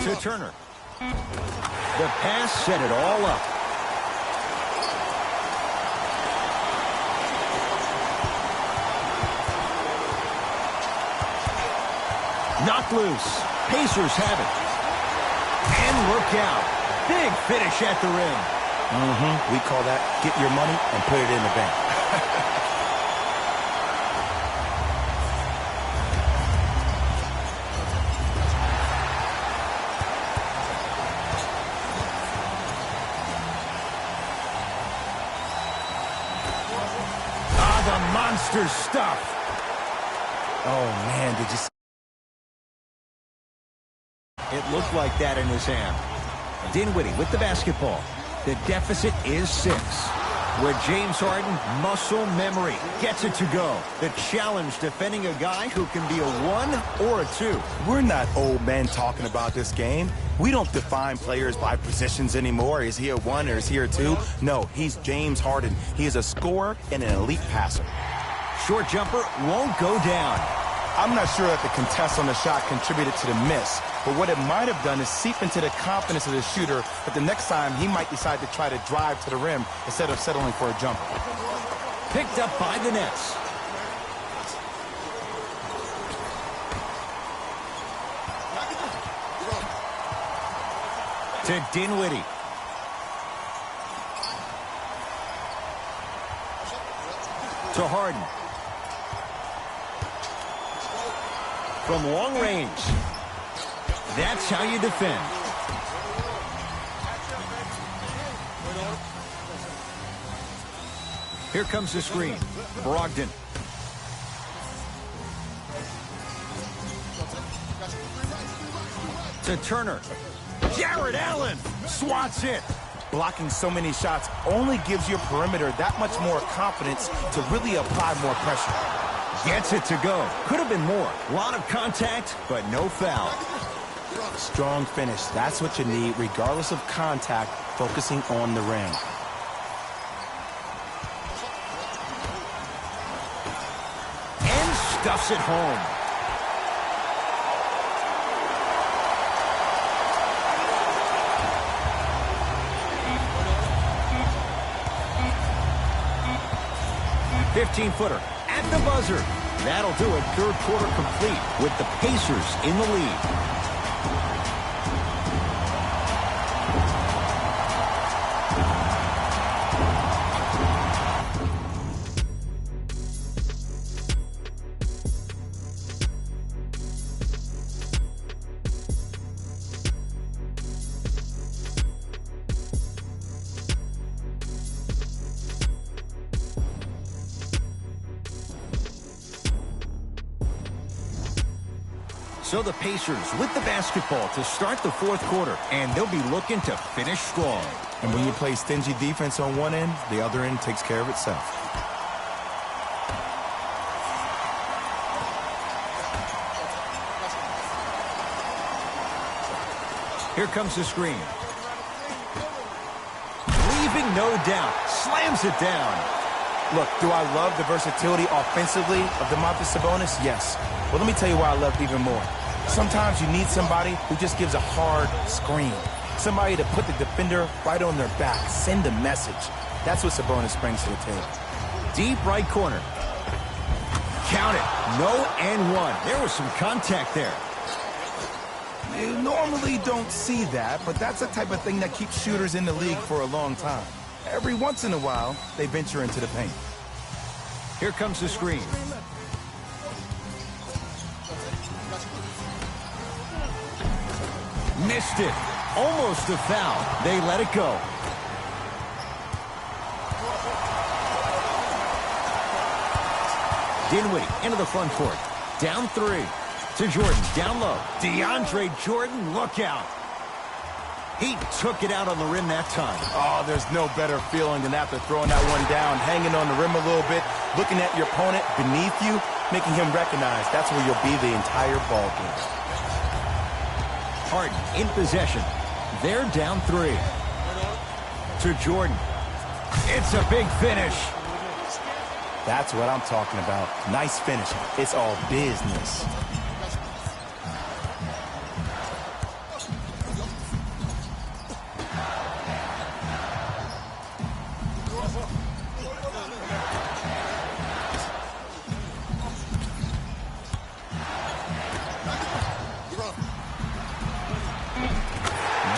To Turner. The pass set it all up. Knocked loose. Pacers have it. And look out. Big finish at the rim. We call that get your money and put it in the bank. The monster stuff. Oh, man, did you see? It looked like that in his hand. Dinwiddie with the basketball. The deficit is 6. With James Harden, muscle memory gets it to go. The challenge defending a guy who can be a 1 or a 2. We're not old men talking about this game. We don't define players by positions anymore. Is he a 1 or is he a 2? No, he's James Harden. He is a scorer and an elite passer. Short jumper won't go down. I'm not sure that the contest on the shot contributed to the miss, but what it might have done is seep into the confidence of the shooter that the next time he might decide to try to drive to the rim instead of settling for a jumper. Picked up by the Nets. To Dinwiddie. To Harden. From long range. That's how you defend. Here comes the screen. Brogdon. To Turner. Jared Allen swats it. Blocking so many shots only gives your perimeter that much more confidence to really apply more pressure. Gets it to go. Could have been more. A lot of contact, but no foul. Strong finish. That's what you need, regardless of contact, focusing on the rim. And stuffs it home. .15-footer. At the buzzer. That'll do it. Third quarter complete with the Pacers in the lead. So the Pacers with the basketball to start the fourth quarter, and they'll be looking to finish strong. And when you play stingy defense on one end, the other end takes care of itself. Here comes the screen. Leaving no doubt. Slams it down. Look, do I love the versatility offensively of Domantas Sabonis? Yes. Well, let me tell you why I love even more. Sometimes you need somebody who just gives a hard screen. Somebody to put the defender right on their back. Send a message. That's what Sabonis brings to the table. Deep right corner. Count it. No and one. There was some contact there. You normally don't see that, but that's the type of thing that keeps shooters in the league for a long time. Every once in a while, they venture into the paint. Here comes the screen. Missed it. Almost a foul. They let it go. Dinwiddie into the front court. Down 3. To Jordan. Down low. DeAndre Jordan, look out. He took it out on the rim that time. Oh, there's no better feeling than after throwing that one down, hanging on the rim a little bit, looking at your opponent beneath you, making him recognize that's where you'll be the entire ball game. Harden in possession. They're down 3. To Jordan. It's a big finish. That's what I'm talking about. Nice finish. It's all business.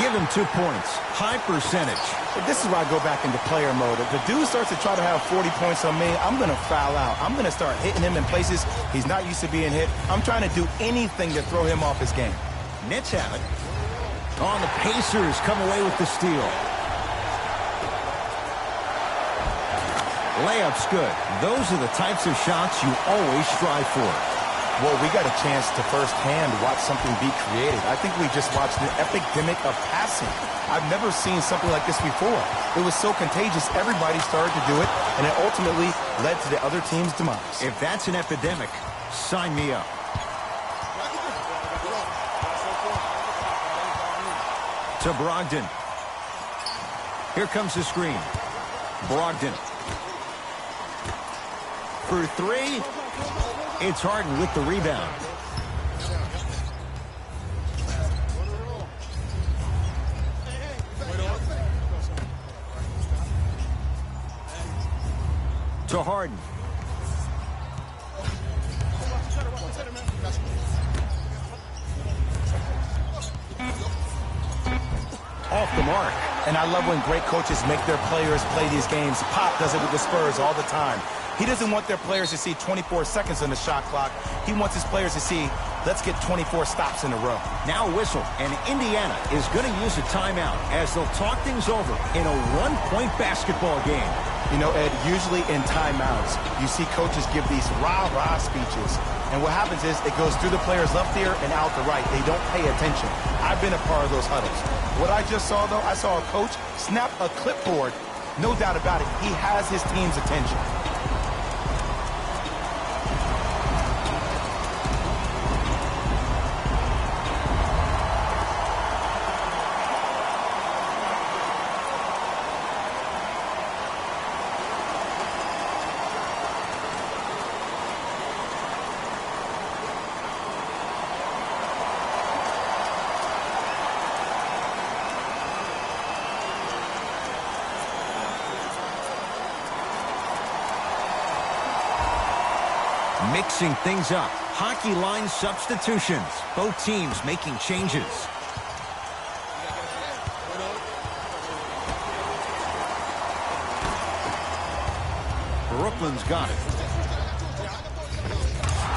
Give him 2 points. High percentage. This is where I go back into player mode. If the dude starts to try to have 40 points on me, I'm going to foul out. I'm going to start hitting him in places he's not used to being hit. I'm trying to do anything to throw him off his game. Nets have it. On the Pacers come away with the steal. Layup's good. Those are the types of shots you always strive for. Well, we got a chance to firsthand watch something be created. I think we just watched an epidemic of passing. I've never seen something like this before. It was so contagious, everybody started to do it, and it ultimately led to the other team's demise. If that's an epidemic, sign me up. To Brogdon. Here comes the screen. Brogdon. For 3. It's Harden with the rebound. To Harden. Off the mark. And I love when great coaches make their players play these games. Pop does it with the Spurs all the time. He doesn't want their players to see 24 seconds on the shot clock. He wants his players to see, let's get 24 stops in a row. Now a whistle, and Indiana is going to use a timeout as they'll talk things over in a one-point basketball game. You know, Ed, usually in timeouts, you see coaches give these rah-rah speeches. And what happens is it goes through the player's left ear and out the right. They don't pay attention. I've been a part of those huddles. What I just saw, though, I saw a coach snap a clipboard. No doubt about it, he has his team's attention. Mixing things up. Hockey line substitutions. Both teams making changes. Brooklyn's got it.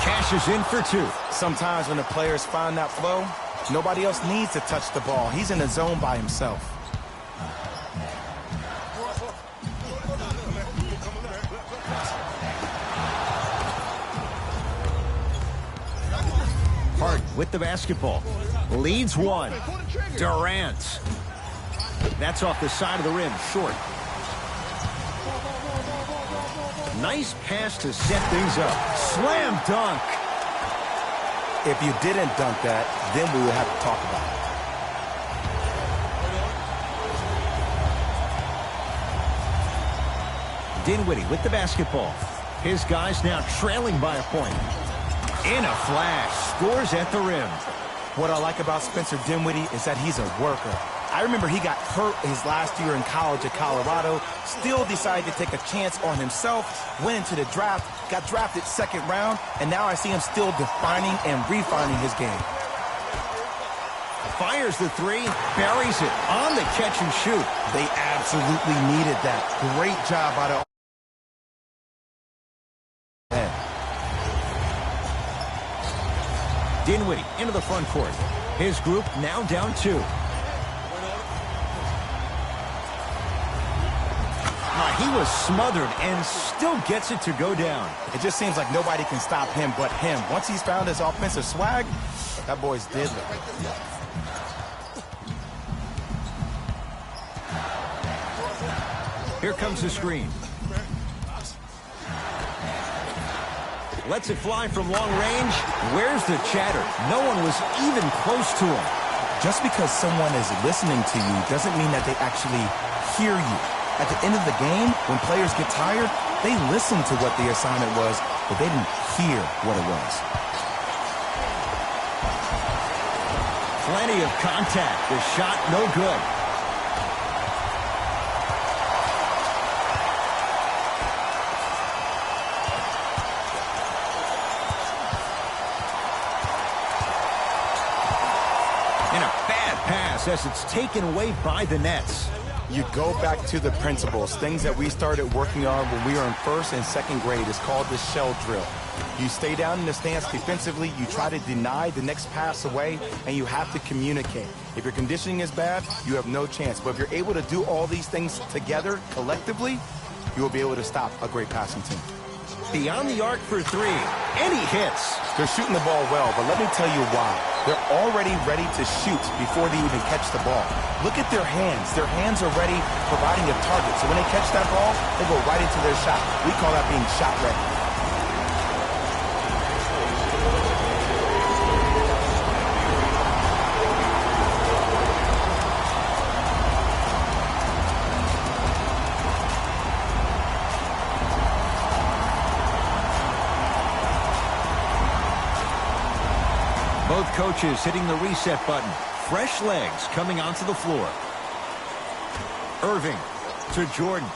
Cashes in for 2. Sometimes when the players find that flow, nobody else needs to touch the ball. He's in the zone by himself. Harden with the basketball. Leads 1. Durant. That's off the side of the rim. Short. Nice pass to set things up. Slam dunk. If you didn't dunk that, then we would have to talk about it. Dinwiddie with the basketball. His guys now trailing by a point. In a flash, scores at the rim. What I like about Spencer Dinwiddie is that he's a worker. I remember he got hurt his last year in college at Colorado, still decided to take a chance on himself, went into the draft, got drafted 2nd round, and now I see him still defining and refining his game. Fires the 3, buries it on the catch and shoot. They absolutely needed that. Great job by the Dinwiddie into the front court. His group now down 2. He was smothered and still gets it to go down. It just seems like nobody can stop him but him. Once he's found his offensive swag, that boy's deadly. Here comes the screen. Lets it fly from long range. Where's the chatter? No one was even close to him. Just because someone is listening to you doesn't mean that they actually hear you. At the end of the game, when players get tired, they listen to what the assignment was, but they didn't hear what it was. Plenty of contact. The shot no good. And a bad pass as it's taken away by the Nets. You go back to the principles, things that we started working on when we were in first and second grade. It's called the shell drill. You stay down in the stance defensively, you try to deny the next pass away, and you have to communicate. If your conditioning is bad, you have no chance. But if you're able to do all these things together, collectively, you will be able to stop a great passing team. Beyond the arc for three, and he hits. They're shooting the ball well, but let me tell you why. They're already ready to shoot before they even catch the ball. Look at their hands. Their hands are ready, providing a target. So when they catch that ball, they go right into their shot. We call that being shot ready. Both coaches hitting the reset button. Fresh legs coming onto the floor. Irving to Jordan.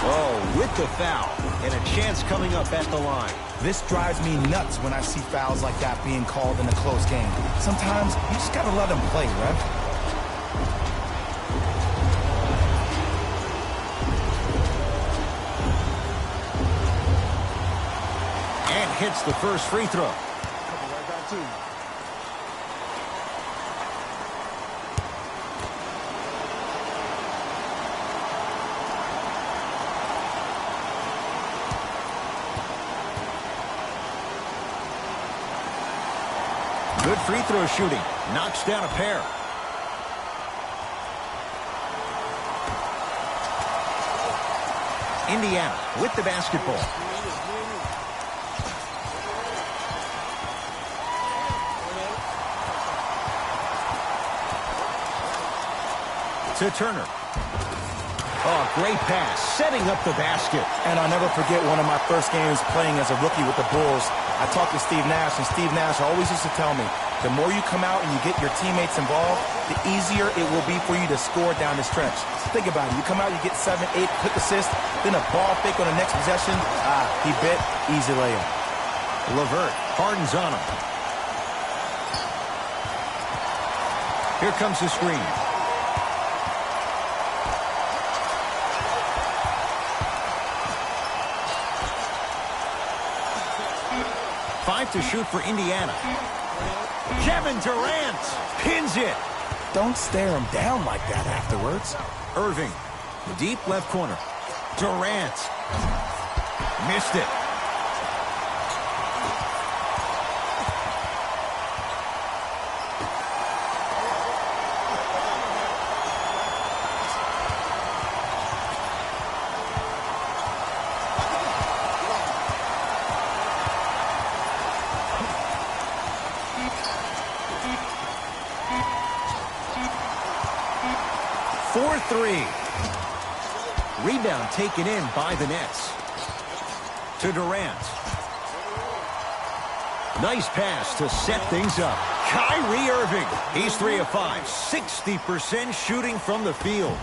Oh, with the foul. And a chance coming up at the line. This drives me nuts when I see fouls like that being called in a close game. Sometimes you just got to let them play, ref. Hits the first free throw. Right back to you. Good free throw shooting. Knocks down a pair. Indiana with the basketball. To Turner. Oh, great pass, setting up the basket. And I'll never forget one of my first games playing as a rookie with the Bulls. I talked to Steve Nash, and Steve Nash always used to tell me, the more you come out and you get your teammates involved, the easier it will be for you to score down the stretch. Think about it. You come out, you get 7, 8 quick assists, then a ball fake on the next possession. He bit, easy layup. LeVert hardens on him. Here comes the screen. To shoot for Indiana. Kevin Durant pins it. Don't stare him down like that afterwards. Irving, deep left corner. Durant missed it. Rebound taken in by the Nets. To Durant. Nice pass to set things up. Kyrie Irving. He's 3 of 5. 60% shooting from the field.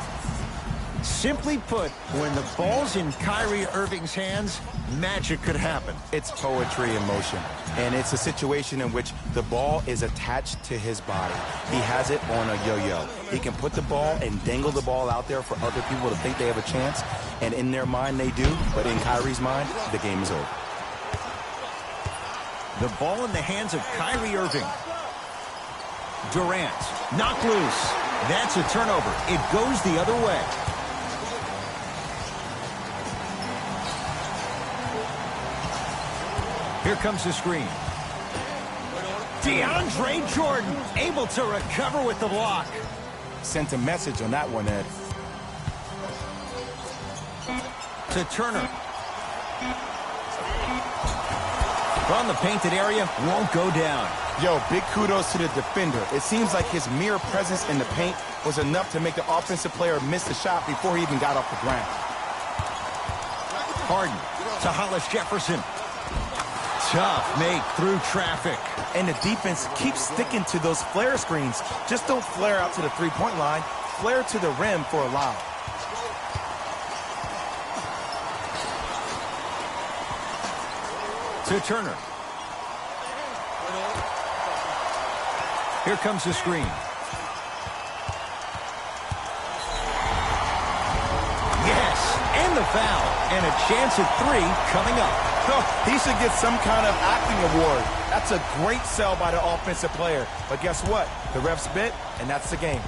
Simply put, when the ball's in Kyrie Irving's hands, magic could happen. It's poetry in motion. And it's a situation in which the ball is attached to his body. He has it on a yo-yo. He can put the ball and dangle the ball out there for other people to think they have a chance. And in their mind, they do. But in Kyrie's mind, the game is over. The ball in the hands of Kyrie Irving. Durant, knocked loose. That's a turnover. It goes the other way. Here comes the screen. DeAndre Jordan able to recover with the block. Sent a message on that one, Ed. To Turner. From the painted area, won't go down. Yo, big kudos to the defender. It seems like his mere presence in the paint was enough to make the offensive player miss the shot before he even got off the ground. Harden to Hollis Jefferson. Tough make through traffic. And the defense keeps sticking to those flare screens. Just don't flare out to the three-point line. Flare to the rim for a lob. To Turner. Here comes the screen. Yes, and the foul. And a chance at 3 coming up. Oh, he should get some kind of acting award. That's a great sell by the offensive player. But guess what? The ref spit, and that's the game.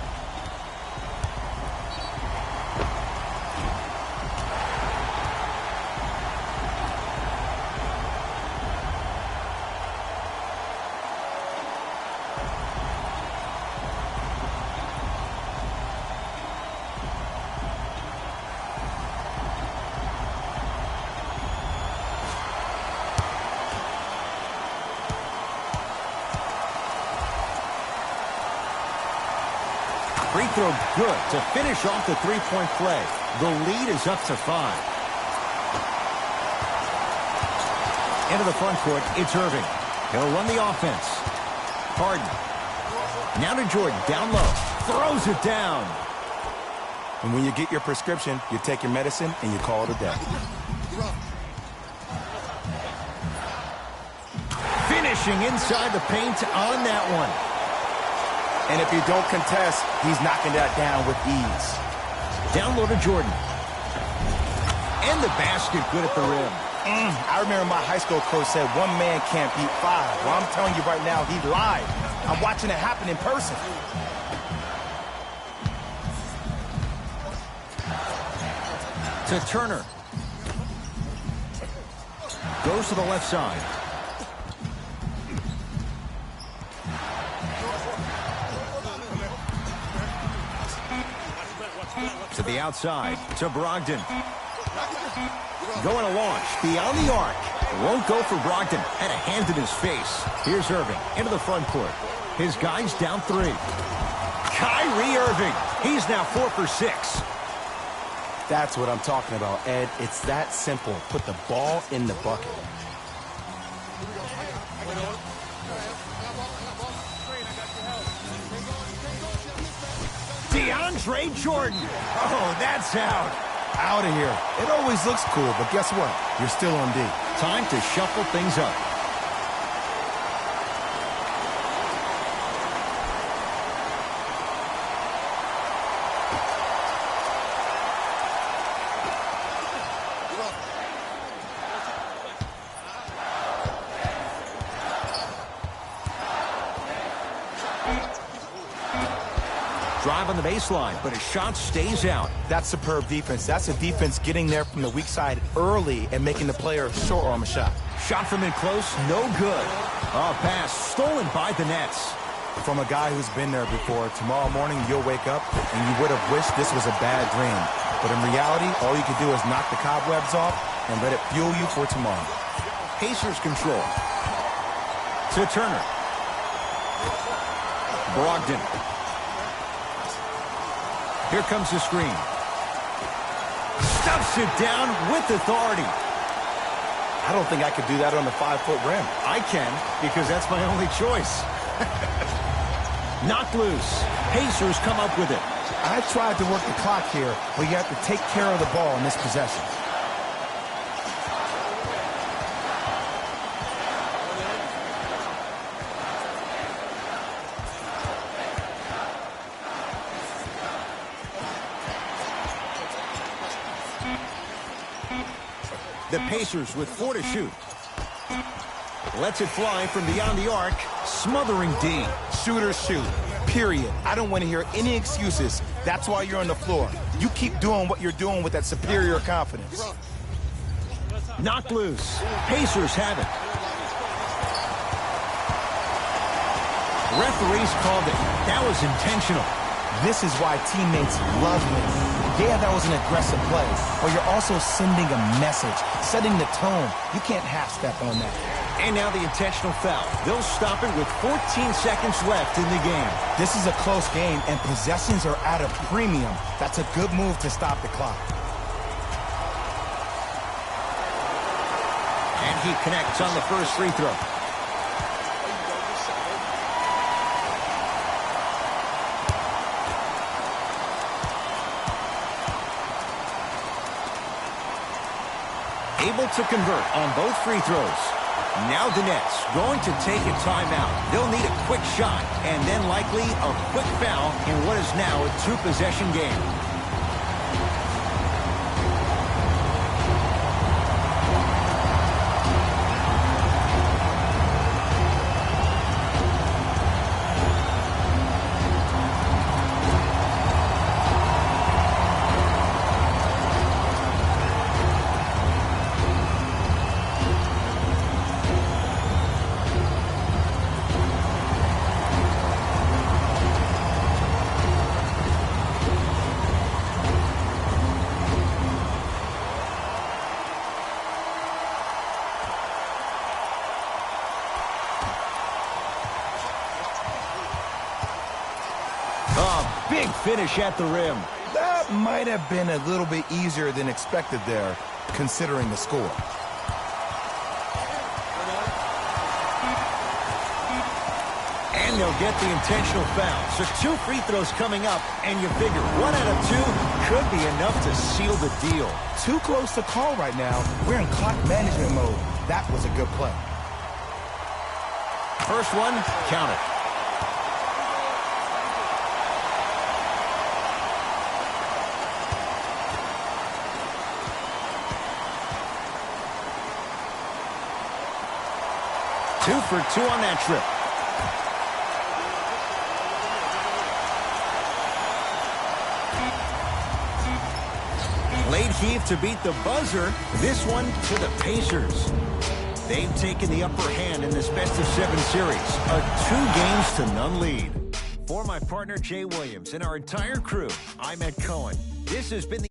Free throw good to finish off the three-point play. The lead is up to 5. Into the front court, it's Irving. He'll run the offense. Harden. Now to Jordan, down low. Throws it down. And when you get your prescription, you take your medicine and you call it a day. Finishing inside the paint on that one. And if you don't contest, he's knocking that down with ease. Down low to Jordan. And the basket good at the rim. I remember my high school coach said 1 man can't beat 5. Well, I'm telling you right now, he lied. I'm watching it happen in person. To Turner. Goes to the left side. To the outside, to Brogdon. Going to launch, beyond the arc. Won't go for Brogdon. Had a hand in his face. Here's Irving, into the front court. His guys down 3. Kyrie Irving. He's now 4 for 6. That's what I'm talking about, Ed. It's that simple. Put the ball in the bucket. DeAndre Jordan. Oh, that's out. Out of here. It always looks cool, but guess what? You're still on D. Time to shuffle things up. Drive on the baseline, but his shot stays out. That's superb defense. That's a defense getting there from the weak side early and making the player short arm a shot. Shot from in close, no good. A pass stolen by the Nets. From a guy who's been there before, tomorrow morning you'll wake up and you would have wished this was a bad dream. But in reality, all you can do is knock the cobwebs off and let it fuel you for tomorrow. Pacers control. To Turner. Brogdon. Here comes the screen. Stuffs it down with authority. I don't think I could do that on the 5-foot rim. I can, because that's my only choice. Knocked loose. Pacers come up with it. I tried to work the clock here, but you have to take care of the ball in this possession. The Pacers with 4 to shoot. Lets it fly from beyond the arc, smothering D. Shooters shoot, period. I don't want to hear any excuses. That's why you're on the floor. You keep doing what you're doing with that superior confidence. Knocked loose. Pacers have it. Referees called it. That was intentional. This is why teammates love him. Yeah, that was an aggressive play, but you're also sending a message, setting the tone. You can't half-step on that. And now the intentional foul. They'll stop it with 14 seconds left in the game. This is a close game, and possessions are at a premium. That's a good move to stop the clock. And he connects on the first free throw. Able to convert on both free throws. Now the Nets going to take a timeout. They'll need a quick shot and then likely a quick foul in what is now a two-possession game. Big finish at the rim. That might have been a little bit easier than expected there, considering the score. And they'll get the intentional foul. So 2 free throws coming up, and you figure 1 out of 2 could be enough to seal the deal. Too close to call right now. We're in clock management mode. That was a good play. First one, count it. Two for 2 on that trip. Late heave to beat the buzzer. This one to the Pacers. They've taken the upper hand in this best-of-7 series. A 2-games-to-none lead. For my partner, Jay Williams, and our entire crew, I'm Ed Cohen. This has been the